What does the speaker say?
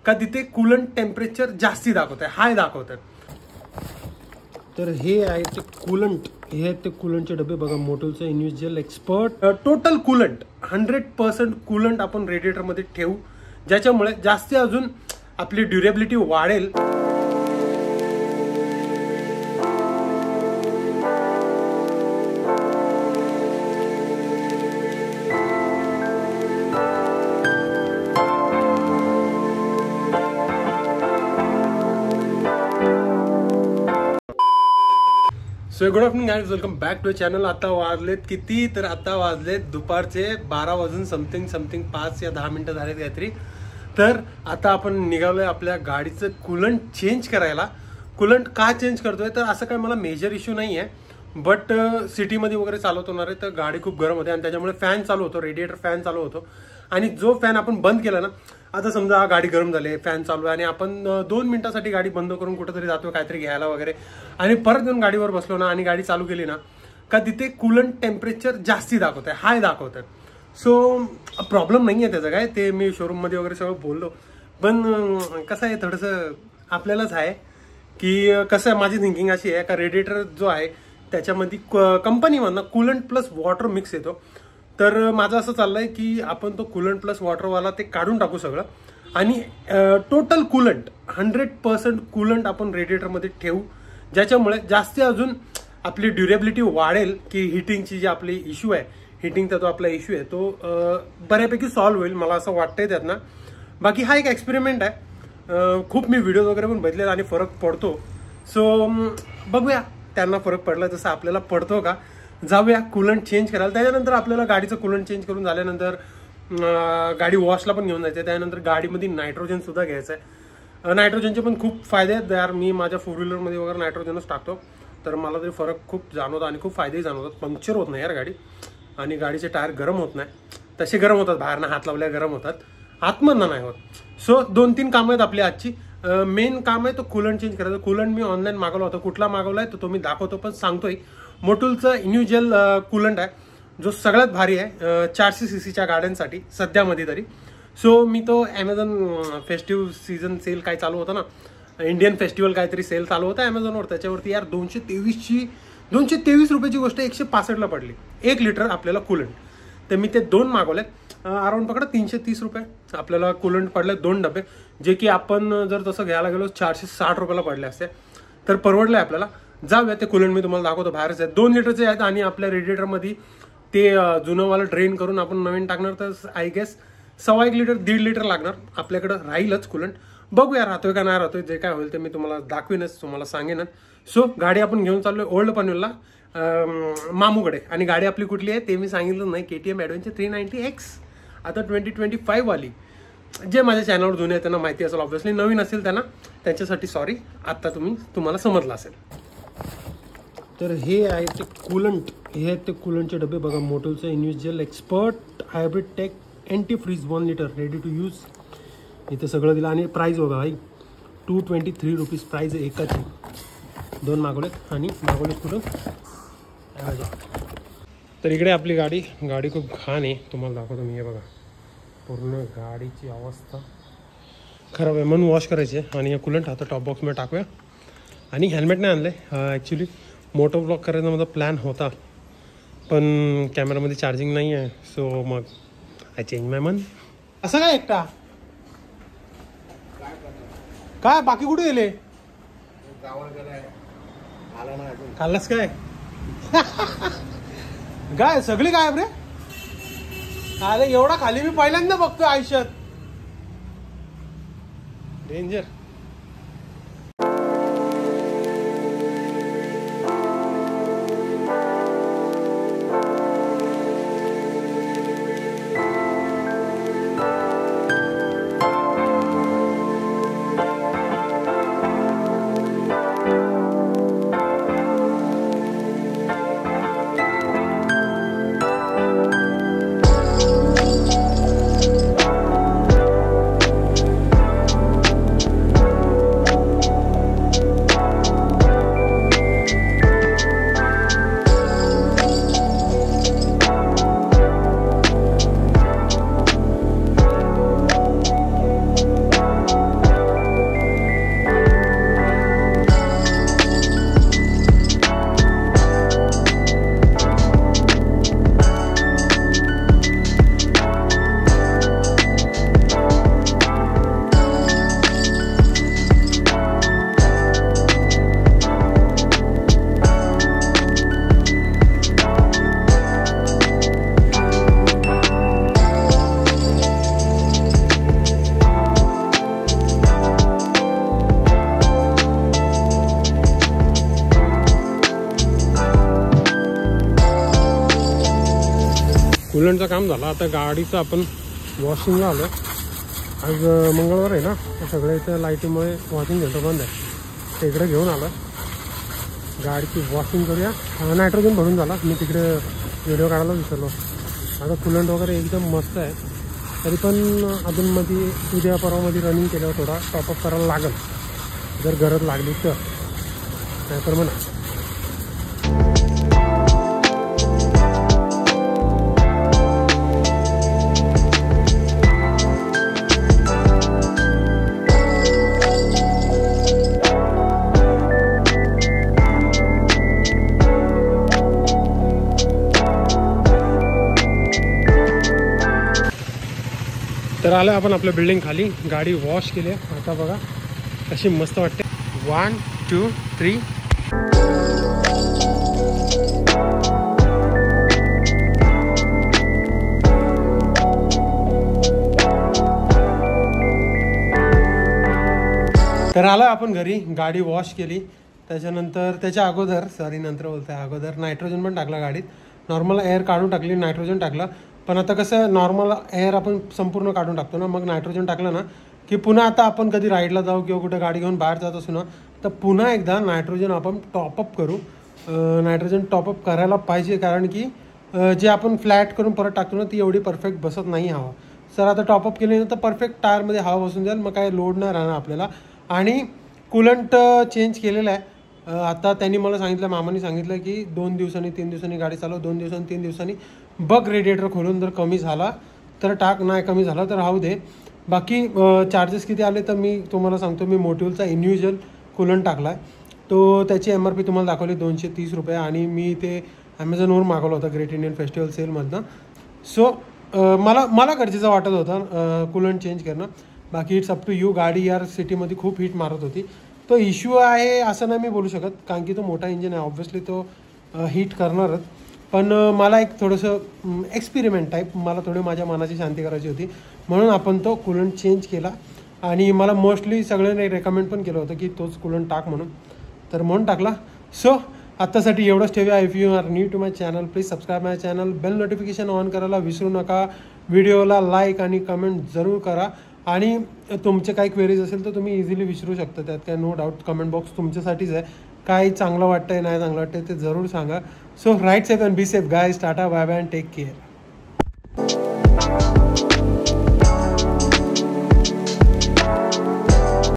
का तिथे coolant temperature जास्ती दाखवत आहे, हाय दाखवत आहे. तर हे आहे ते कूलंट, हे आहेत ते कूलंटचे डबे बघा. मोटोलचं individual expert total coolant 100% coolant आपण रेडिएटरमध्ये ठेवू, ज्याच्यामुळे जास्ती अजून आपली ड्युरेबिलिटी वाढेल. So good afternoon guys, welcome back to channel. आता वाजलेत किती, तर आता वाजलेत दुपारचे 12 वाजून समथिंग 5 या 10 मिनिटं झालेत काहीतरी. तर आता आपण निघालोय आपल्या गाडीचं कूलंट चेंज करायला. कूलंट का चेंज करतोय तर असं काय मला मेजर इश्यू नाही आहे, बट सिटीमध्ये वगैरे चालवणार आहे तर गाडी खूप गरम होते आणि त्याच्यामुळे फॅन चालू होतो, रेडिएटर फॅन चालू होतो. आणि जो फॅन आपण बंद केला ना, आता समजा गाडी गरम झाली, फॅन चालू आहे आणि आपण 2 मिनिटासाठी गाडी बंद करून कुठेतरी जातो काहीतरी घ्यायला वगैरे, आणि परत येऊन गाडीवर बसलो ना आणि गाडी चालू केली ना, का तिथे कूलंट टेम्परेचर जास्ती दाखवत आहे, हाय दाखवत आहे. सो प्रॉब्लेम नाही आहे त्याचं काय, ते मी शोरूममध्ये वगैरे सगळं बोललो. पण कसं आहे, थोडंसं आपल्यालाच आहे की कसं आहे, माझी थिंकिंग अशी आहे का रेडिएटर जो आहे त्याच्यामध्ये कंपनीमधनं कूलंट प्लस वॉटर मिक्स येतो. तर माझं असं चाललंय की आपण तो कूलंट प्लस वॉटरवाला ते काढून टाकू सगळं आणि टोटल कूलंट 100% कूलंट आपण रेडिएटरमध्ये ठेवू, ज्याच्यामुळे जास्ती अजून आपली ड्युरेबिलिटी वाढेल, की हिटिंगची जी आपली इश्यू आहे, हिटिंगचा तो आपला इश्यू आहे तो बऱ्यापैकी सॉल्व्ह होईल, मला असं वाटतंय त्यातनं. बाकी हा एक एक्सपेरिमेंट आहे, खूप मी व्हिडिओ वगैरे पण बघितले आणि फरक पडतो. सो बघूया त्यांना फरक पडला जसं आपल्याला पडतो का. जाऊया कूलंट चेंज करायला. त्याच्यानंतर आपल्याला गाडीचं कूलंट चेंज करून झाल्यानंतर गाडी वॉशला पण घेऊन जायचं आहे. त्यानंतर गाडीमध्ये नायट्रोजन सुद्धा घ्यायचं आहे. नायट्रोजनचे पण खूप फायदे आहेत यार. मी माझ्या 4 व्हीलरमध्ये वगैरे नायट्रोजनच टाकतो, तर मला तरी फरक खूप जाणवतो आणि खूप फायदेही जाणवतात. पंक्चर होत नाही यार गाडी, आणि गाडीचे टायर गरम होत नाही, तसे गरम होतात, बाहेरनं हात लावल्या गरम होतात, आतमधनं नाही होत. सो 2-3 कामं आहेत आपली आजची. मेन काम आहे तो कूलंट चेंज करायचं. कूलंट मी ऑनलाईन मागवला होता, कुठला मागवला आहे तो मी दाखवतो, पण सांगतोय मोटोलचं इंडिव्हिज्युअल कूलंट आहे, जो सगळ्यात भारी आहे 400 cc गाड्यांसाठी सध्यामध्ये तरी. सो मी तो ॲमेझॉन फेस्टिव्ह सीझन सेल काय चालू होता ना, इंडियन फेस्टिवल काहीतरी सेल चालू होता ॲमेझॉनवर, त्याच्यावरती यार 223 रुपयाची गोष्ट 165ला पडली 1 लिटर आपल्याला कूलंट. तर मी ते 2 मागवले, अराउंड पकडा 330 रुपये आपल्याला कूलंट पडले 2 डबे, जे की आपण जर तसं घ्यायला गेलो 460 रुपयाला पडले असते, तर परवडलं आपल्याला. जाऊया ते कूलंट मी तुम्हाला दाखवतो. बाहेरच आहेत, 2 लिटरचे आहेत आणि आपल्या रेडिएटरमध्ये ते जुनंवाला ड्रेन करून आपण नवीन टाकणार, तर आय गेस 1.25 लिटर 1.5 लिटर लागणार. आपल्याकडं राहीलच कूलंट, बघूया राहतोय का नाही राहतोय, जे काय होईल ते मी तुम्हाला दाखवीनच, तुम्हाला सांगेनच. सो गाडी आपण घेऊन चाललोय ओल्ड पनवेलला मामूकडे, आणि गाडी आपली कुठली आहे ते मी सांगितलं नाही, KTM ॲडव्हेंचर 390X आता 2025 वाली. जे माझ्या चॅनलवर जुने आहेत त्यांना माहिती असेल, ऑब्व्हियसली नवीन असेल त्यांना त्यांच्यासाठी सॉरी, आता तुम्हाला समजलं असेल. तर हे आहे ते कूलंट, हे आहेत ते कूलंटचे डबे बघा. मोटोलचं individual expert hybrid tech anti freeze 1 litre ready to use, इथं सगळं दिलं. आणि प्राईस बघा भाई, 223 रुपीज प्राईज आहे एकाची. 2 मागवलेत आणि मागवलेत कुठं. तर इकडे आपली गाडी खूप घाण आहे, तुम्हाला दाखवतो मी. हे बघा, पूर्ण गाडीची अवस्था खराब आहे, म्हणून वॉश करायची आहे. आणि हे कूलंट आता टॉप बॉक्समध्ये टाकूया. आणि हेल्मेट नाही आणलं आहे, ॲक्च्युली मोटो ब्लॉक करायचा माझा प्लॅन होता, पण कॅमेरामध्ये चार्जिंग नाही आहे, सो मग आय चेंज माय मन. असं काय एकटा काय, बाकी कुठे गेले, खाल्लास काय काय सगळी काय रे. अरे एवढा खाली मी पहिल्यांदा बघतोय आयुष्यात, डेंजर. कूलंटचं काम झालं. आता गाडीचं आपण वॉशिंगला आलो. आज मंगळवार आहे ना, तर सगळ्या इथं लाईटीमुळे वॉशिंग सेंटर बंद आहे. ते इकडे घेऊन आलं. गाडीची वॉशिंग करूया. नायट्रोजन भरून झाला. मी तिकडे व्हिडिओ काढायला विसरलो. आता कूलंट वगैरे एकदम मस्त आहे. तरी पण अजूनमध्ये उद्या परवामध्ये रनिंग केल्यावर थोडा टॉपअप करायला लागेल, जर गरज लागली तर. नाहीतर म्हणा. तर आलं आपण आपल्या बिल्डिंग खाली. गाडी वॉश केली आहे. आता बघा कशी मस्त वाटते. 1 2 3. तर आलं आपण घरी. गाडी वॉश केली. त्याच्यानंतर त्याच्या अगोदर अगोदर नायट्रोजन पण टाकला गाडीत. नॉर्मल एअर काढून टाकली, नायट्रोजन टाकला. पण आता कसं नॉर्मल एअर आपण संपूर्ण काढून टाकतो ना, मग नायट्रोजन टाकलं ना की पुन्हा आता आपण कधी राईडला जाऊ किंवा कुठे गाडी घेऊन बाहेर जात असू ना, तर पुन्हा एकदा नायट्रोजन आपण टॉपअप करू. नायट्रोजन टॉपअप करायला पाहिजे, कारण की जे आपण फ्लॅट करून परत टाकतो ना, ती एवढी परफेक्ट बसत नाही हवा. सर आता टॉपअप केली ना तर परफेक्ट टायरमध्ये हवा बसून जाईल. मग काय लोड नाही राहणार आपल्याला. आणि कूलंट चेंज केलेलं आहे. आता त्यांनी मला सांगितलं, मामानी सांगितलं की 2 दिवसांनी 3 दिवसांनी गाडी चालव. 2 दिवसांनी 3 दिवसांनी बघ रेडिएटर खोलून. जर कमी झाला तर टाक, नाही कमी झाला तर राहू दे. बाकी चार्जेस किती आले तर मी तुम्हाला सांगतो. मी मोटिव्हलचा इंडिव्हिज्युअल कूलंट टाकला आहे. तो त्याची MRP तुम्हाला दाखवली 230 रुपये. आणि मी ते ॲमेझॉनवर मागवलं होतं ग्रेट इंडियन फेस्टिवल सेलमधनं. सो मला गरजेचं वाटत होतं कूलंट चेंज करणं. बाकी इट्स अप टू यू. गाडी यार सिटीमध्ये खूप हीट मारत होती. तो इश्यू आहे असं नाही मी बोलू शकत, कारण की तो मोठा इंजिन आहे. ऑब्व्हियसली तो हीट करणारच. पण मला एक थोडंसं एक्सपेरिमेंट टाईप, मला थोडी माझ्या मनाची शांती करायची होती, म्हणून आपण तो कूलंट चेंज केला. आणि मला मोस्टली सगळ्यांनी रेकमेंड पण केलं होतं की तोच कूलंट टाक म्हणून, तर म्हणून टाकला. सो आत्तासाठी एवढंच ठेवूया. If you are new to my channel please subscribe my channel. Bell notification on करायला विसरू नका. व्हिडिओला लाईक आणि कमेंट जरूर करा. आणि तुमचे काही क्वेरीज असेल तर तुम्ही इझिली विचारू शकता. त्यात काय नो डाऊट. कमेंट बॉक्स तुमच्यासाठीच आहे. काय चांगलं वाटतंय नाही चांगलं वाटतंय ते जरूर सांगा. So right safe and be safe guys. Tata bye bye and take care.